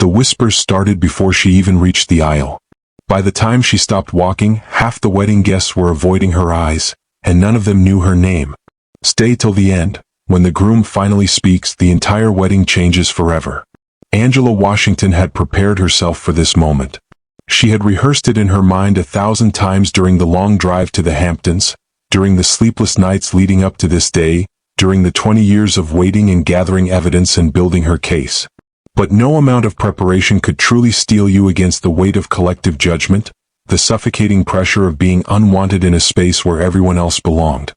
The whispers started before she even reached the aisle. By the time she stopped walking, half the wedding guests were avoiding her eyes, and none of them knew her name. Stay till the end. When the groom finally speaks, the entire wedding changes forever. Angela Washington had prepared herself for this moment. She had rehearsed it in her mind 1,000 times during the long drive to the Hamptons, during the sleepless nights leading up to this day, during the 20 years of waiting and gathering evidence and building her case. But no amount of preparation could truly steel you against the weight of collective judgment, the suffocating pressure of being unwanted in a space where everyone else belonged.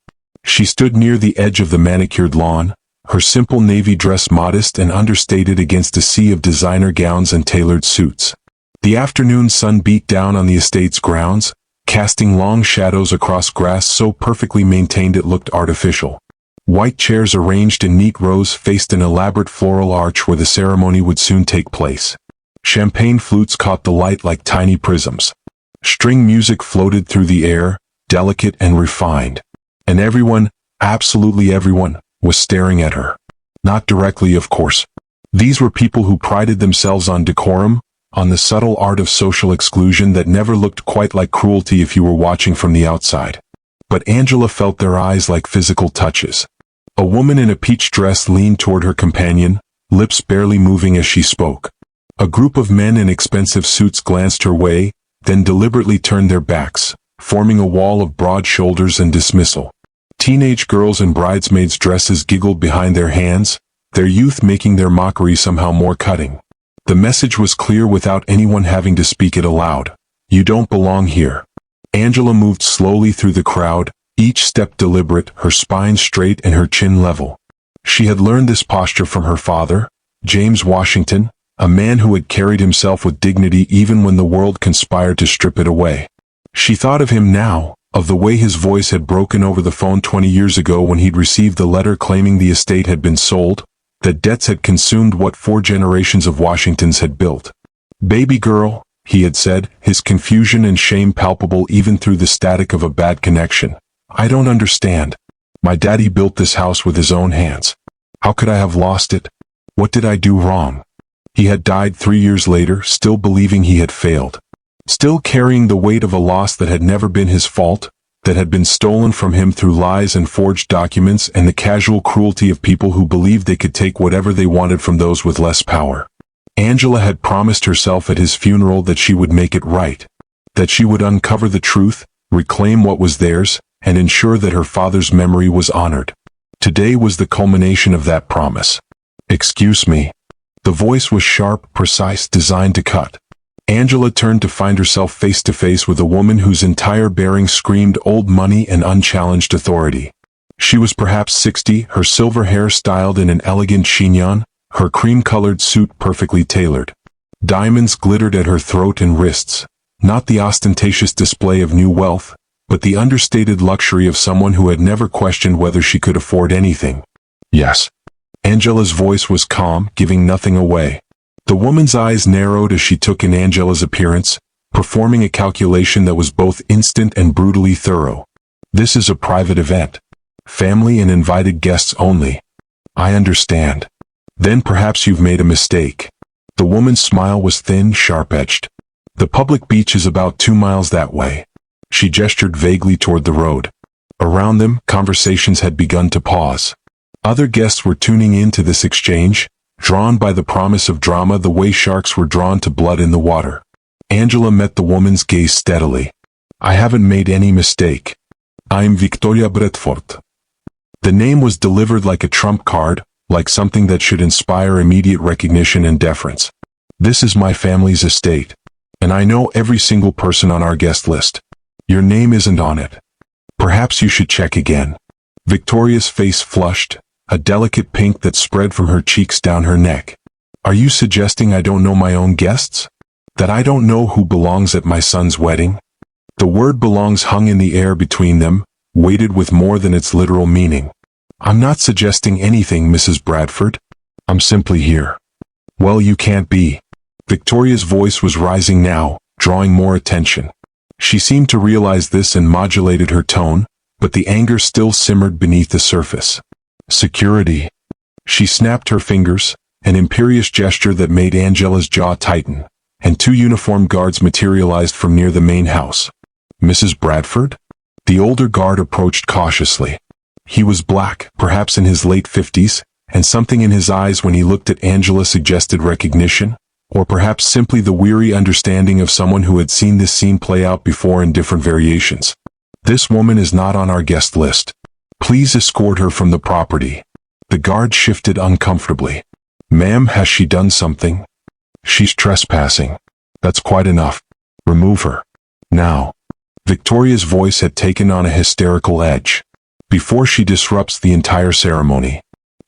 She stood near the edge of the manicured lawn, her simple navy dress modest and understated against a sea of designer gowns and tailored suits. The afternoon sun beat down on the estate's grounds, casting long shadows across grass so perfectly maintained it looked artificial. White chairs arranged in neat rows faced an elaborate floral arch where the ceremony would soon take place. Champagne flutes caught the light like tiny prisms. String music floated through the air, delicate and refined. And everyone, absolutely everyone, was staring at her. Not directly, of course. These were people who prided themselves on decorum, on the subtle art of social exclusion that never looked quite like cruelty if you were watching from the outside. But Angela felt their eyes like physical touches. A woman in a peach dress leaned toward her companion, lips barely moving as she spoke. A group of men in expensive suits glanced her way, then deliberately turned their backs, forming a wall of broad shoulders and dismissal. Teenage girls in bridesmaids' dresses giggled behind their hands, their youth making their mockery somehow more cutting. The message was clear without anyone having to speak it aloud. You don't belong here. Angela moved slowly through the crowd, each step deliberate, her spine straight and her chin level. She had learned this posture from her father, James Washington, a man who had carried himself with dignity even when the world conspired to strip it away. She thought of him now, of the way his voice had broken over the phone 20 years ago when he'd received the letter claiming the estate had been sold, that debts had consumed what 4 generations of Washingtons had built. "Baby girl," he had said, his confusion and shame palpable even through the static of a bad connection. "I don't understand. My daddy built this house with his own hands. How could I have lost it? What did I do wrong?" He had died 3 years later, still believing he had failed. Still carrying the weight of a loss that had never been his fault, that had been stolen from him through lies and forged documents and the casual cruelty of people who believed they could take whatever they wanted from those with less power. Angela had promised herself at his funeral that she would make it right, that she would uncover the truth, reclaim what was theirs, and ensure that her father's memory was honored. Today was the culmination of that promise. "Excuse me." The voice was sharp, precise, designed to cut. Angela turned to find herself face to face with a woman whose entire bearing screamed old money and unchallenged authority. She was perhaps 60, her silver hair styled in an elegant chignon, her cream-colored suit perfectly tailored. Diamonds glittered at her throat and wrists, not the ostentatious display of new wealth, but the understated luxury of someone who had never questioned whether she could afford anything. "Yes." Angela's voice was calm, giving nothing away. The woman's eyes narrowed as she took in Angela's appearance, performing a calculation that was both instant and brutally thorough. "This is a private event. Family and invited guests only." "I understand." "Then perhaps you've made a mistake." The woman's smile was thin, sharp-edged. "The public beach is about 2 miles that way." She gestured vaguely toward the road. Around them, conversations had begun to pause. Other guests were tuning in to this exchange, drawn by the promise of drama the way sharks were drawn to blood in the water. Angela met the woman's gaze steadily. "I haven't made any mistake. I'm Victoria Bradford." The name was delivered like a trump card, like something that should inspire immediate recognition and deference. "This is my family's estate, and I know every single person on our guest list. Your name isn't on it. Perhaps you should check again." Victoria's face flushed, a delicate pink that spread from her cheeks down her neck. "Are you suggesting I don't know my own guests? That I don't know who belongs at my son's wedding?" The word belongs hung in the air between them, weighted with more than its literal meaning. "I'm not suggesting anything, Mrs. Bradford. I'm simply here." "Well, you can't be." Victoria's voice was rising now, drawing more attention. She seemed to realize this and modulated her tone, but the anger still simmered beneath the surface. "Security." She snapped her fingers, an imperious gesture that made Angela's jaw tighten, and two uniformed guards materialized from near the main house. Mrs. Bradford? The older guard approached cautiously. He was black, perhaps in his late 50s, and something in his eyes when he looked at Angela suggested recognition, or perhaps simply the weary understanding of someone who had seen this scene play out before in different variations. This woman is not on our guest list. Please escort her from the property. The guard shifted uncomfortably. Ma'am, has she done something? She's trespassing. That's quite enough. Remove her. Now. Victoria's voice had taken on a hysterical edge. Before she disrupts the entire ceremony.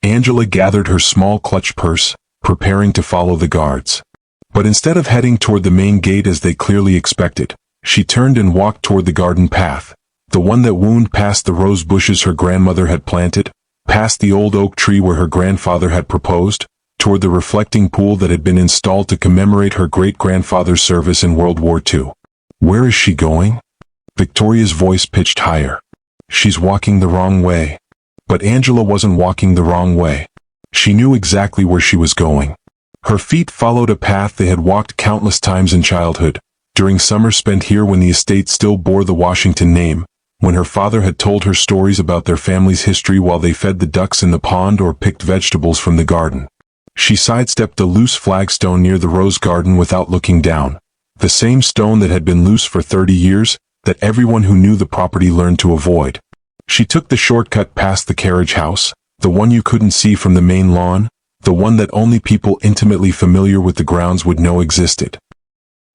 Angela gathered her small clutch purse, preparing to follow the guards. But instead of heading toward the main gate as they clearly expected, she turned and walked toward the garden path, the one that wound past the rose bushes her grandmother had planted, past the old oak tree where her grandfather had proposed, toward the reflecting pool that had been installed to commemorate her great-grandfather's service in World War II. Where is she going? Victoria's voice pitched higher. She's walking the wrong way. But Angela wasn't walking the wrong way. She knew exactly where she was going. Her feet followed a path they had walked countless times in childhood, during summer spent here when the estate still bore the Washington name, when her father had told her stories about their family's history while they fed the ducks in the pond or picked vegetables from the garden. She sidestepped a loose flagstone near the rose garden without looking down, the same stone that had been loose for 30 years, that everyone who knew the property learned to avoid. She took the shortcut past the carriage house, the one you couldn't see from the main lawn, the one that only people intimately familiar with the grounds would know existed.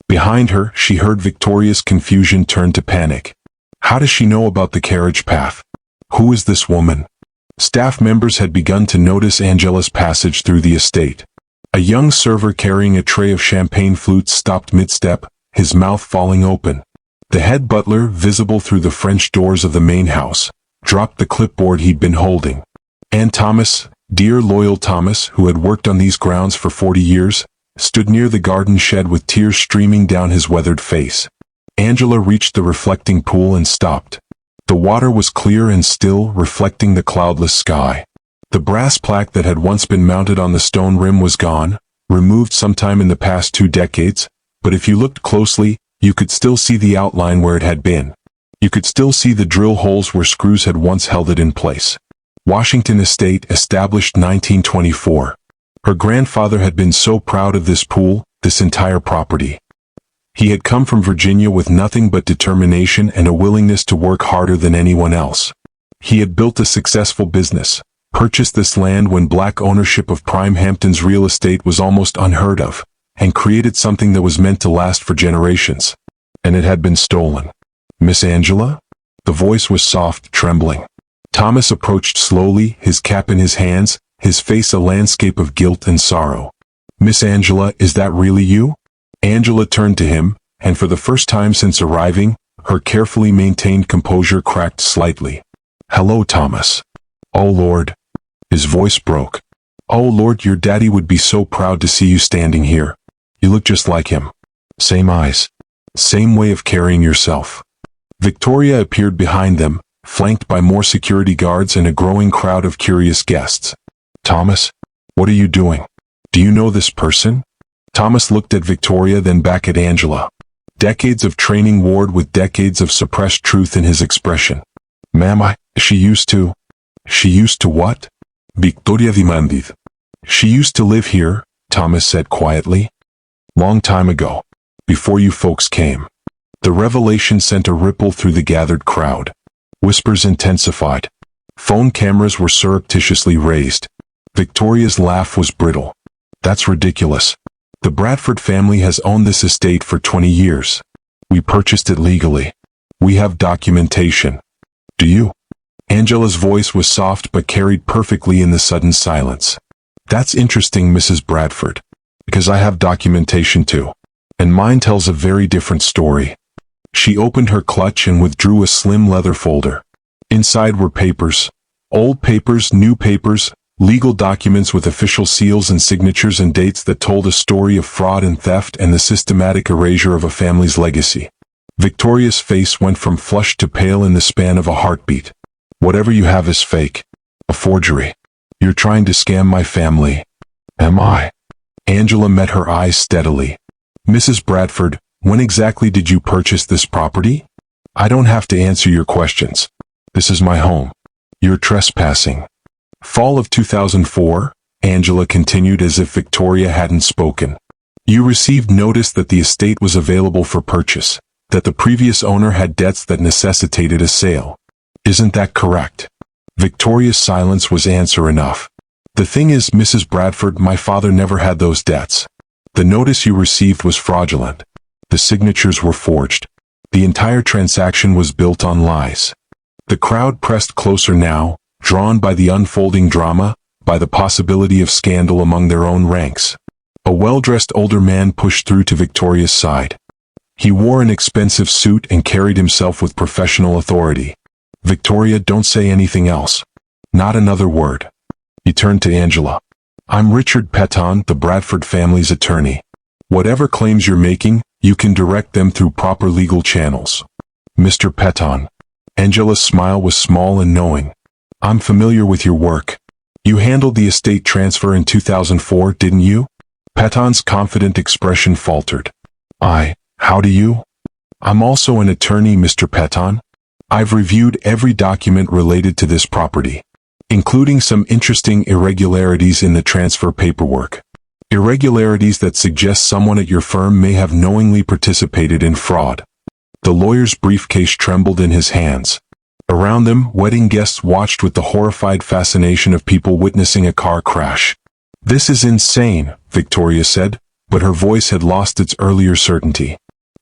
Behind her, she heard Victoria's confusion turn to panic. How does she know about the carriage path? Who is this woman? Staff members had begun to notice Angela's passage through the estate. A young server carrying a tray of champagne flutes stopped mid-step, his mouth falling open. The head butler, visible through the French doors of the main house, dropped the clipboard he'd been holding. And Thomas, dear loyal Thomas, who had worked on these grounds for 40 years, stood near the garden shed with tears streaming down his weathered face. Angela reached the reflecting pool and stopped. The water was clear and still, reflecting the cloudless sky. The brass plaque that had once been mounted on the stone rim was gone, removed sometime in the past 2 decades, but if you looked closely, you could still see the outline where it had been. You could still see the drill holes where screws had once held it in place. Washington Estate, established 1924. Her grandfather had been so proud of this pool, this entire property. He had come from Virginia with nothing but determination and a willingness to work harder than anyone else. He had built a successful business, purchased this land when black ownership of prime Hamptons real estate was almost unheard of, and created something that was meant to last for generations. And it had been stolen. Miss Angela? The voice was soft, trembling. Thomas approached slowly, his cap in his hands, his face a landscape of guilt and sorrow. Miss Angela, is that really you? Angela turned to him, and for the first time since arriving, her carefully maintained composure cracked slightly. Hello, Thomas. Oh, Lord. His voice broke. Oh, Lord, your daddy would be so proud to see you standing here. You look just like him. Same eyes. Same way of carrying yourself. Victoria appeared behind them, flanked by more security guards and a growing crowd of curious guests. Thomas, what are you doing? Do you know this person? Thomas looked at Victoria, then back at Angela. Decades of training warred with decades of suppressed truth in his expression. Ma'am, she used to what? Victoria demanded. She used to live here, Thomas said quietly. Long time ago. Before you folks came. The revelation sent a ripple through the gathered crowd. Whispers intensified. Phone cameras were surreptitiously raised. Victoria's laugh was brittle. That's ridiculous. The Bradford family has owned this estate for 20 years. We purchased it legally. We have documentation. Do you? Angela's voice was soft but carried perfectly in the sudden silence. That's interesting, Mrs. Bradford. Because I have documentation too. And mine tells a very different story. She opened her clutch and withdrew a slim leather folder. Inside were papers. Old papers, new papers, legal documents with official seals and signatures and dates that told a story of fraud and theft and the systematic erasure of a family's legacy. Victoria's face went from flushed to pale in the span of a heartbeat. Whatever you have is fake. A forgery. You're trying to scam my family. Am I? Angela met her eyes steadily. Mrs. Bradford, when exactly did you purchase this property? I don't have to answer your questions. This is my home. You're trespassing. Fall of 2004, Angela continued as if Victoria hadn't spoken. You received notice that the estate was available for purchase, that the previous owner had debts that necessitated a sale. Isn't that correct? Victoria's silence was answer enough. The thing is, Mrs. Bradford, my father never had those debts. The notice you received was fraudulent. The signatures were forged. The entire transaction was built on lies. The crowd pressed closer now, drawn by the unfolding drama, by the possibility of scandal among their own ranks. A well-dressed older man pushed through to Victoria's side. He wore an expensive suit and carried himself with professional authority. Victoria, don't say anything else. Not another word. He turned to Angela. I'm Richard Petton, the Bradford family's attorney. Whatever claims you're making, you can direct them through proper legal channels. Mr. Petton. Angela's smile was small and knowing. I'm familiar with your work. You handled the estate transfer in 2004, didn't you? Petton's confident expression faltered. How do you? I'm also an attorney, Mr. Petton. I've reviewed every document related to this property, including some interesting irregularities in the transfer paperwork. Irregularities that suggest someone at your firm may have knowingly participated in fraud. The lawyer's briefcase trembled in his hands. Around them, wedding guests watched with the horrified fascination of people witnessing a car crash. This is insane, Victoria said, but her voice had lost its earlier certainty.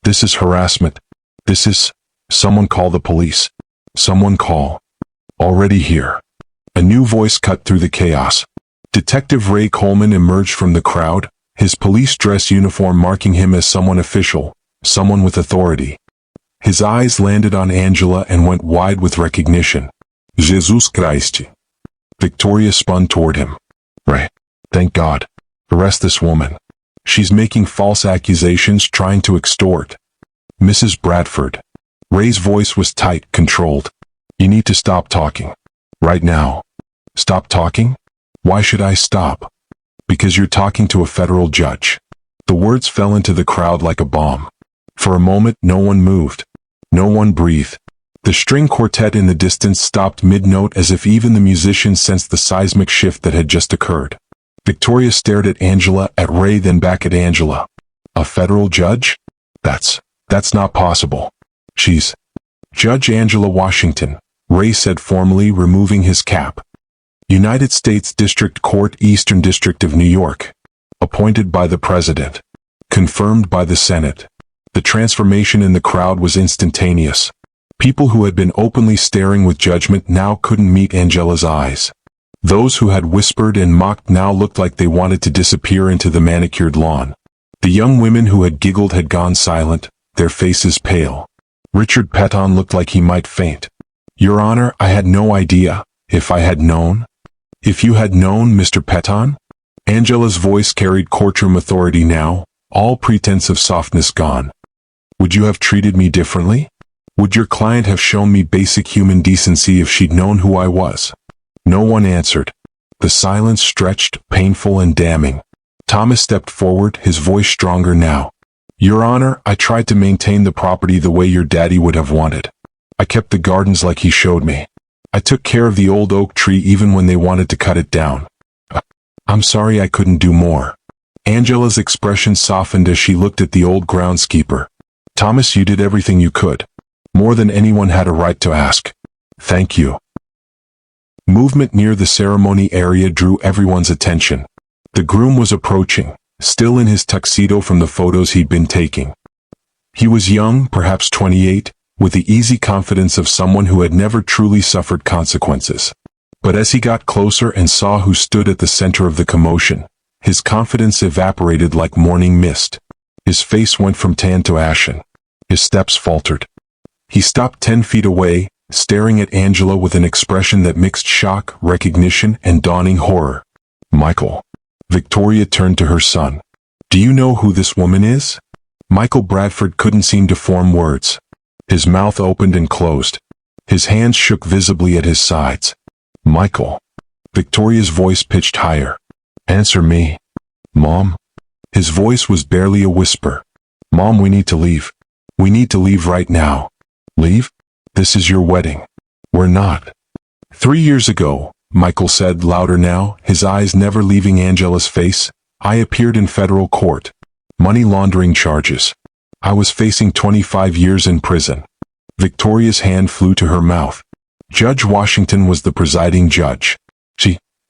This is harassment. This is... Someone call the police. Someone call. Already here. A new voice cut through the chaos. Detective Ray Coleman emerged from the crowd, his police dress uniform marking him as someone official, someone with authority. His eyes landed on Angela and went wide with recognition. Jesus Christ. Victoria spun toward him. Ray. Thank God. Arrest this woman. She's making false accusations, trying to extort. Mrs. Bradford. Ray's voice was tight, controlled. You need to stop talking. Right now. Stop talking? Why should I stop? Because you're talking to a federal judge. The words fell into the crowd like a bomb. For a moment, no one moved. No one breathed. The string quartet in the distance stopped mid-note as if even the musicians sensed the seismic shift that had just occurred. Victoria stared at Angela, at Ray, then back at Angela. A federal judge? That's not possible. She's Judge Angela Washington, Ray said formally, removing his cap. United States District Court, Eastern District of New York. Appointed by the President. Confirmed by the Senate. The transformation in the crowd was instantaneous. People who had been openly staring with judgment now couldn't meet Angela's eyes. Those who had whispered and mocked now looked like they wanted to disappear into the manicured lawn. The young women who had giggled had gone silent, their faces pale. Richard Petton looked like he might faint. Your Honor, I had no idea. If I had known? If you had known, Mr. Petton? Angela's voice carried courtroom authority now, all pretense of softness gone. Would you have treated me differently? Would your client have shown me basic human decency if she'd known who I was? No one answered. The silence stretched, painful and damning. Thomas stepped forward, his voice stronger now. Your Honor, I tried to maintain the property the way your daddy would have wanted. I kept the gardens like he showed me. I took care of the old oak tree even when they wanted to cut it down. I'm sorry I couldn't do more. Angela's expression softened as she looked at the old groundskeeper. Thomas, you did everything you could. More than anyone had a right to ask. Thank you. Movement near the ceremony area drew everyone's attention. The groom was approaching, still in his tuxedo from the photos he'd been taking. He was young, perhaps 28, with the easy confidence of someone who had never truly suffered consequences. But as he got closer and saw who stood at the center of the commotion, his confidence evaporated like morning mist. His face went from tan to ashen. His steps faltered. He stopped 10 feet away, staring at Angela with an expression that mixed shock, recognition, and dawning horror. Michael. Victoria turned to her son. Do you know who this woman is? Michael Bradford couldn't seem to form words. His mouth opened and closed. His hands shook visibly at his sides. Michael. Victoria's voice pitched higher. Answer me. Mom? His voice was barely a whisper. Mom, we need to leave. We need to leave right now. Leave? This is your wedding. We're not. 3 years ago, Michael said louder now, his eyes never leaving Angela's face, I appeared in federal court. Money laundering charges. I was facing 25 years in prison. Victoria's hand flew to her mouth. Judge Washington was the presiding judge.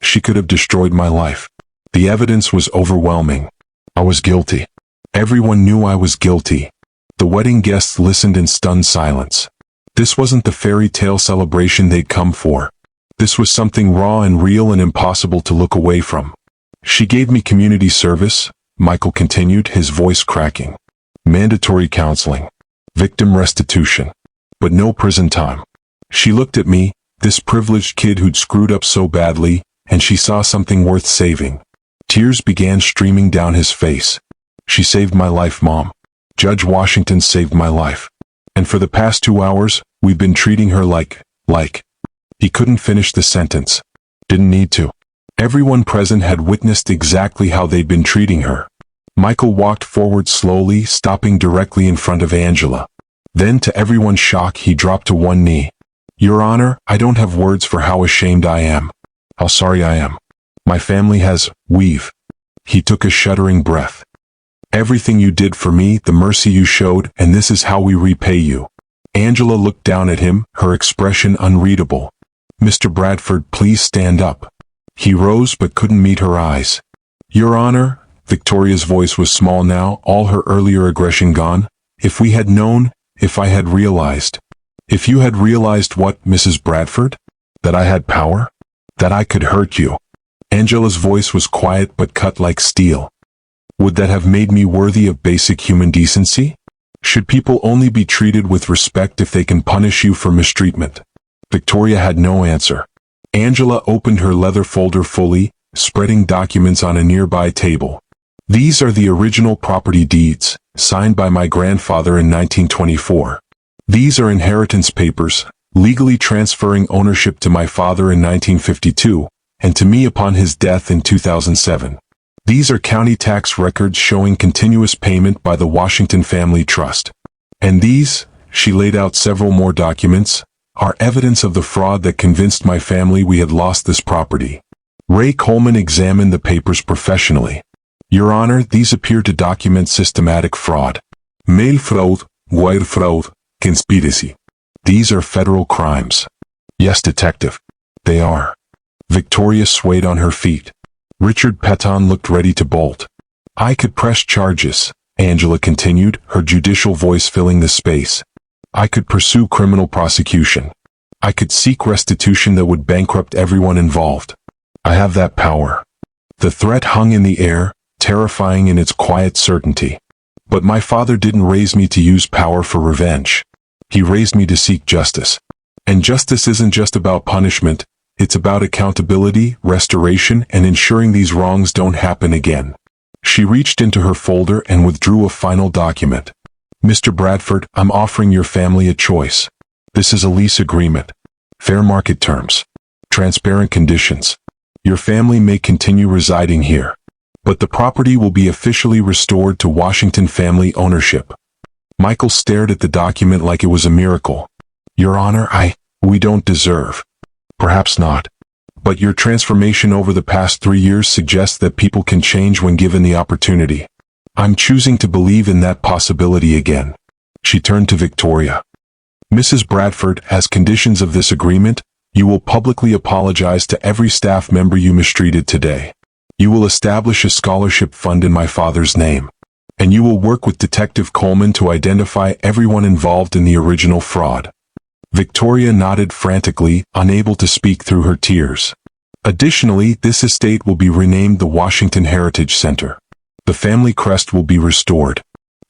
She could have destroyed my life. The evidence was overwhelming. I was guilty. Everyone knew I was guilty. The wedding guests listened in stunned silence. This wasn't the fairy tale celebration they'd come for. This was something raw and real and impossible to look away from. She gave me community service, Michael continued, his voice cracking. Mandatory counseling. Victim restitution. But no prison time. She looked at me, this privileged kid who'd screwed up so badly, and she saw something worth saving. Tears began streaming down his face. She saved my life, Mom. Judge Washington saved my life. And for the past 2 hours, we've been treating her like. He couldn't finish the sentence. Didn't need to. Everyone present had witnessed exactly how they'd been treating her. Michael walked forward slowly, stopping directly in front of Angela. Then, to everyone's shock, he dropped to one knee. Your Honor, I don't have words for how ashamed I am. How sorry I am. My family has, we've. He took a shuddering breath. Everything you did for me, the mercy you showed, and this is how we repay you. Angela looked down at him, her expression unreadable. Mr. Bradford, please stand up. He rose but couldn't meet her eyes. Your Honor, Victoria's voice was small now, all her earlier aggression gone. If we had known, if I had realized. If you had realized what, Mrs. Bradford? That I had power? That I could hurt you? Angela's voice was quiet but cut like steel. Would that have made me worthy of basic human decency? Should people only be treated with respect if they can punish you for mistreatment? Victoria had no answer. Angela opened her leather folder fully, spreading documents on a nearby table. These are the original property deeds, signed by my grandfather in 1924. These are inheritance papers, legally transferring ownership to my father in 1952, and to me upon his death in 2007. These are county tax records showing continuous payment by the Washington Family Trust. And these, she laid out several more documents, are evidence of the fraud that convinced my family we had lost this property. Ray Coleman examined the papers professionally. Your Honor, these appear to document systematic fraud. Mail fraud, wire fraud, conspiracy. These are federal crimes. Yes, Detective. They are. Victoria swayed on her feet. Richard Peton looked ready to bolt. I could press charges, Angela continued, her judicial voice filling the space. I could pursue criminal prosecution. I could seek restitution that would bankrupt everyone involved. I have that power. The threat hung in the air, terrifying in its quiet certainty. But my father didn't raise me to use power for revenge. He raised me to seek justice. And justice isn't just about punishment, it's about accountability, restoration, and ensuring these wrongs don't happen again. She reached into her folder and withdrew a final document. Mr. Bradford, I'm offering your family a choice. This is a lease agreement. Fair market terms. Transparent conditions. Your family may continue residing here, but the property will be officially restored to Washington family ownership. Michael stared at the document like it was a miracle. Your Honor, we don't deserve. Perhaps not. But your transformation over the past 3 years suggests that people can change when given the opportunity. I'm choosing to believe in that possibility again. She turned to Victoria. Mrs. Bradford, as conditions of this agreement, you will publicly apologize to every staff member you mistreated today. You will establish a scholarship fund in my father's name. And you will work with Detective Coleman to identify everyone involved in the original fraud. Victoria nodded frantically, unable to speak through her tears. Additionally, this estate will be renamed the Washington Heritage Center. The family crest will be restored.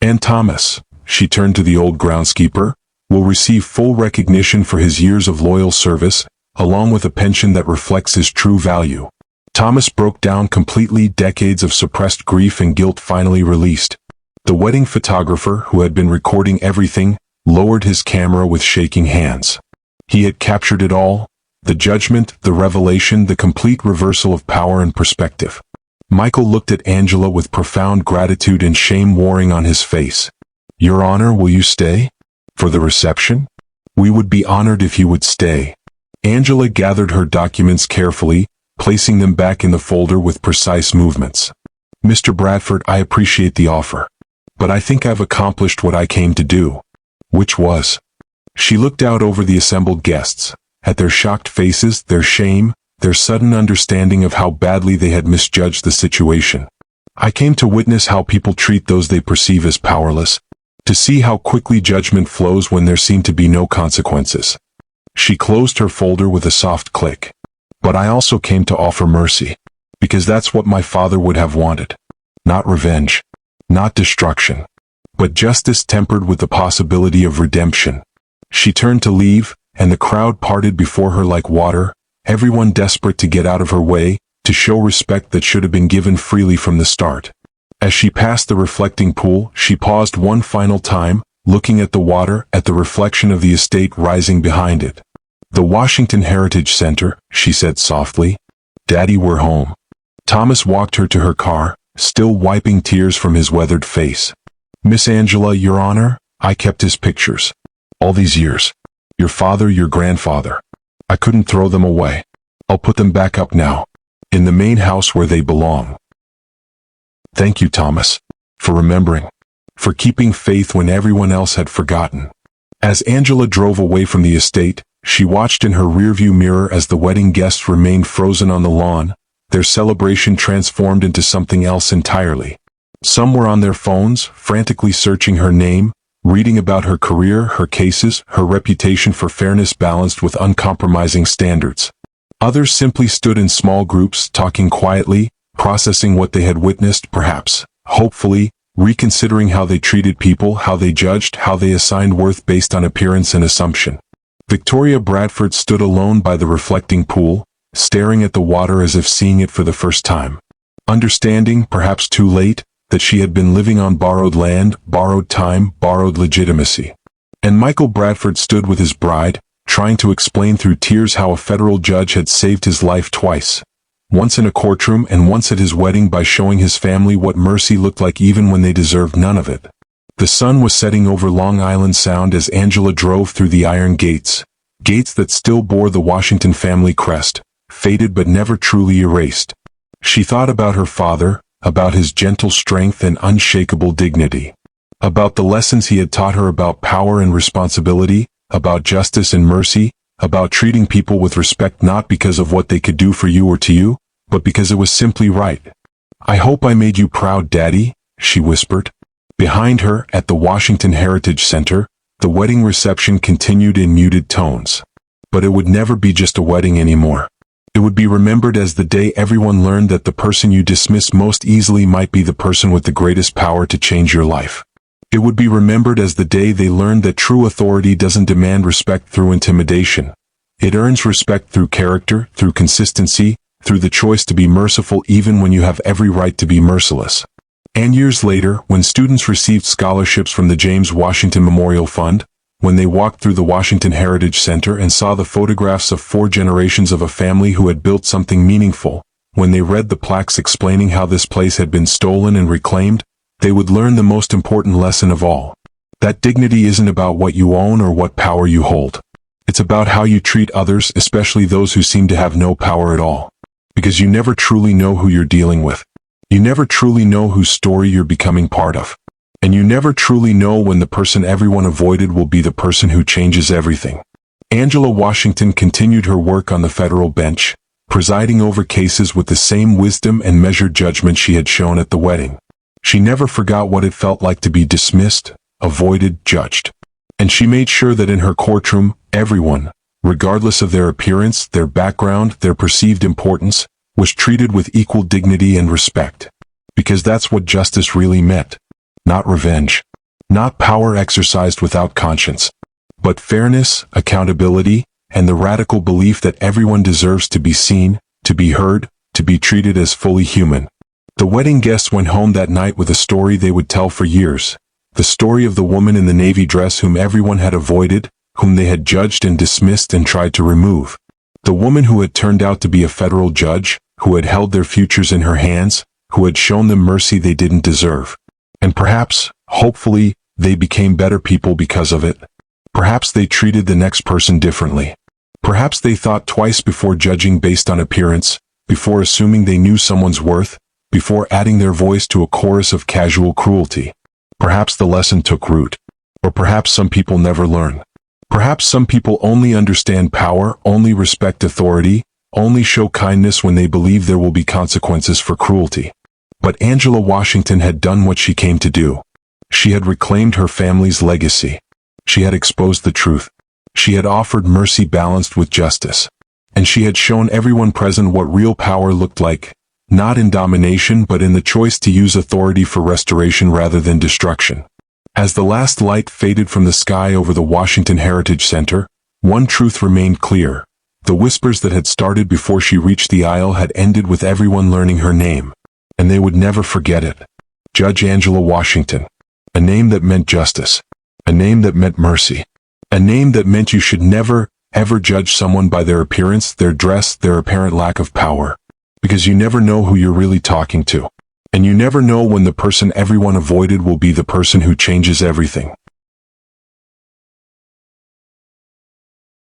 And Thomas, she turned to the old groundskeeper, will receive full recognition for his years of loyal service, along with a pension that reflects his true value. Thomas broke down completely, decades of suppressed grief and guilt finally released. The wedding photographer, who had been recording everything, lowered his camera with shaking hands. He had captured it all, the judgment, the revelation, the complete reversal of power and perspective. Michael looked at Angela with profound gratitude and shame warring on his face. Your Honor, will you stay? For the reception? We would be honored if you would stay. Angela gathered her documents carefully, placing them back in the folder with precise movements. Mr. Bradford, I appreciate the offer. But I think I've accomplished what I came to do. Which was? She looked out over the assembled guests, at their shocked faces, their shame, their sudden understanding of how badly they had misjudged the situation. I came to witness how people treat those they perceive as powerless, to see how quickly judgment flows when there seem to be no consequences. She closed her folder with a soft click. But I also came to offer mercy, because that's what my father would have wanted. Not revenge, not destruction, but justice tempered with the possibility of redemption. She turned to leave, and the crowd parted before her like water, everyone desperate to get out of her way, to show respect that should have been given freely from the start. As she passed the reflecting pool, she paused one final time, looking at the water, at the reflection of the estate rising behind it. The Washington Heritage Center, she said softly. Daddy, we're home. Thomas walked her to her car, still wiping tears from his weathered face. Miss Angela, Your Honor, I kept his pictures. All these years. Your father, your grandfather. I couldn't throw them away. I'll put them back up now. In the main house where they belong. Thank you, Thomas. For remembering. For keeping faith when everyone else had forgotten. As Angela drove away from the estate, she watched in her rearview mirror as the wedding guests remained frozen on the lawn, their celebration transformed into something else entirely. Some were on their phones, frantically searching her name, reading about her career, her cases, her reputation for fairness balanced with uncompromising standards. Others simply stood in small groups, talking quietly, processing what they had witnessed, perhaps, hopefully, reconsidering how they treated people, how they judged, how they assigned worth based on appearance and assumption. Victoria Bradford stood alone by the reflecting pool, staring at the water as if seeing it for the first time. Understanding, perhaps too late, that she had been living on borrowed land, borrowed time, borrowed legitimacy. And Michael Bradford stood with his bride, trying to explain through tears how a federal judge had saved his life twice. Once in a courtroom and once at his wedding by showing his family what mercy looked like even when they deserved none of it. The sun was setting over Long Island Sound as Angela drove through the iron gates, gates that still bore the Washington family crest, faded but never truly erased. She thought about her father, about his gentle strength and unshakable dignity, about the lessons he had taught her about power and responsibility, about justice and mercy, about treating people with respect not because of what they could do for you or to you, but because it was simply right. I hope I made you proud, Daddy, she whispered. Behind her, at the Washington Heritage Center, the wedding reception continued in muted tones. But it would never be just a wedding anymore. It would be remembered as the day everyone learned that the person you dismiss most easily might be the person with the greatest power to change your life. It would be remembered as the day they learned that true authority doesn't demand respect through intimidation. It earns respect through character, through consistency, through the choice to be merciful even when you have every right to be merciless. And years later, when students received scholarships from the James Washington Memorial Fund, when they walked through the Washington Heritage Center and saw the photographs of 4 generations of a family who had built something meaningful, when they read the plaques explaining how this place had been stolen and reclaimed, they would learn the most important lesson of all. That dignity isn't about what you own or what power you hold. It's about how you treat others, especially those who seem to have no power at all. Because you never truly know who you're dealing with. You never truly know whose story you're becoming part of. And you never truly know when the person everyone avoided will be the person who changes everything. Angela Washington continued her work on the federal bench, presiding over cases with the same wisdom and measured judgment she had shown at the wedding. She never forgot what it felt like to be dismissed, avoided, judged. And she made sure that in her courtroom, everyone, regardless of their appearance, their background, their perceived importance, was treated with equal dignity and respect. Because that's what justice really meant. Not revenge. Not power exercised without conscience. But fairness, accountability, and the radical belief that everyone deserves to be seen, to be heard, to be treated as fully human. The wedding guests went home that night with a story they would tell for years. The story of the woman in the navy dress whom everyone had avoided, whom they had judged and dismissed and tried to remove. The woman who had turned out to be a federal judge, who had held their futures in her hands, who had shown them mercy they didn't deserve. And perhaps, hopefully, they became better people because of it. Perhaps they treated the next person differently. Perhaps they thought twice before judging based on appearance, before assuming they knew someone's worth, before adding their voice to a chorus of casual cruelty. Perhaps the lesson took root. Or perhaps some people never learn. Perhaps some people only understand power, only respect authority, only show kindness when they believe there will be consequences for cruelty. But Angela Washington had done what she came to do. She had reclaimed her family's legacy. She had exposed the truth. She had offered mercy balanced with justice. And she had shown everyone present what real power looked like, not in domination but in the choice to use authority for restoration rather than destruction. As the last light faded from the sky over the Washington Heritage Center, one truth remained clear. The whispers that had started before she reached the aisle had ended with everyone learning her name. And they would never forget it. Judge Angela Washington. A name that meant justice. A name that meant mercy. A name that meant you should never, ever judge someone by their appearance, their dress, their apparent lack of power. Because you never know who you're really talking to. And you never know when the person everyone avoided will be the person who changes everything.